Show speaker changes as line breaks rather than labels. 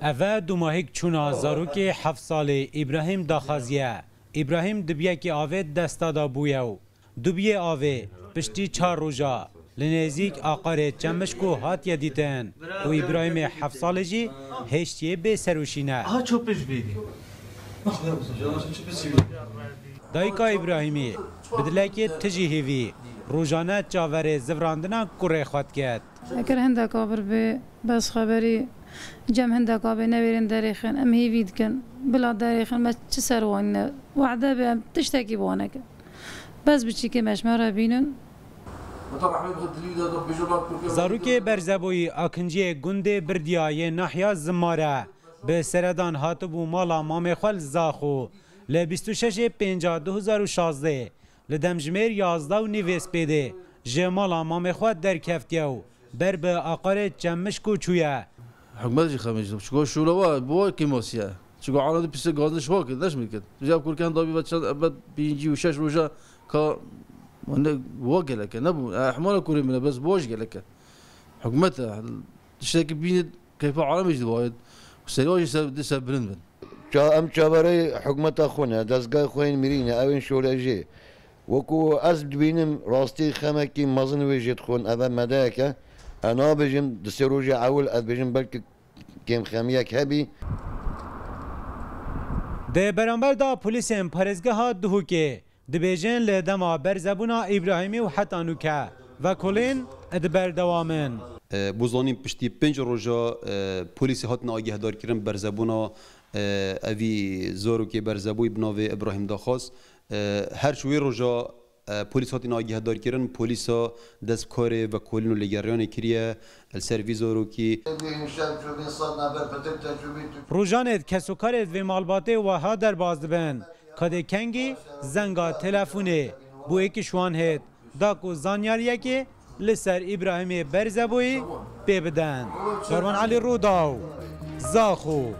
اوه دوماهیک چونا زاروک 7 ساله ابراهیم داخازیه ابراهیم دبیه که آوه دستا دا بویو دبیه آوه پشتی 4 روزا لنزیک آقاره چمشکو هات یدیتن و ابراهیم 7 ساله جی هشتیه به سروشینه دایکا ابراهیمی بدلکی تجی هیوی روزانه چاوره زفراندنا کره خواد کرد
اگر هنده کابر به بس خبری جمع هنده کابر نویرین داریخن ام هیوید کن بلا داریخن ما چه سروانه وعده به تشتکی بانه کن بس بچی که مشماره بینن
زاروک برزبوی آکنجی گنده بردیای نحیا زماره به سردان هاتبو مالا مام خال زاخو ل 26/5/2016 لدمجمیر 11 و نیویس پیده جمالا مام خود در کفتیو بر به آقار چمشکو چویه
حکمت جی خمیجم چگاه شوروا بوا کیماسیه چگاه علاقه پیش گازش واقع داشت میکرد جاب کورکان دابی بعد 5 و 6 روزا که من واقع لکه نبود احمال کوری منه بس باش لکه حکمت تشتكي بين كيف عالم يجد وايد وسريع يسبب برندن
جا ام جابري حكومة خونا دزگاه خوين ميرينه اوين شولاجي وكو از بينم راستي خمكي مازن وجد خون ابا مداكه انا بجم دسروجي اول بجم بلك كم خميك هبي
ده برانبر دا پولیسین پارێزگەها دهوکێ دبێژن لە دەما بەرزەبوونا ئیبراهیمی و حەتانوکە و کولین دبەردەوامن.
بوزانیم پشتی 5 روزا پلیسی هاتن آگهدار کردن برزبونا اوی زاروکی برزبوی بناوی ابراهیم داخواست هر شوی روزا پلیس هاتن آگهدار کردن پلیسا دست کار و کلین و لگریان کریه السرویس زاروکی
روزانت کسوکارت و مالباته و ها در باز دبن کده کنگی زنگا تلفونه بو ایک شوان هید داکو زانیاریه که لسر ابراهیم برزبوی ببدن کاروان علی روداو زاخو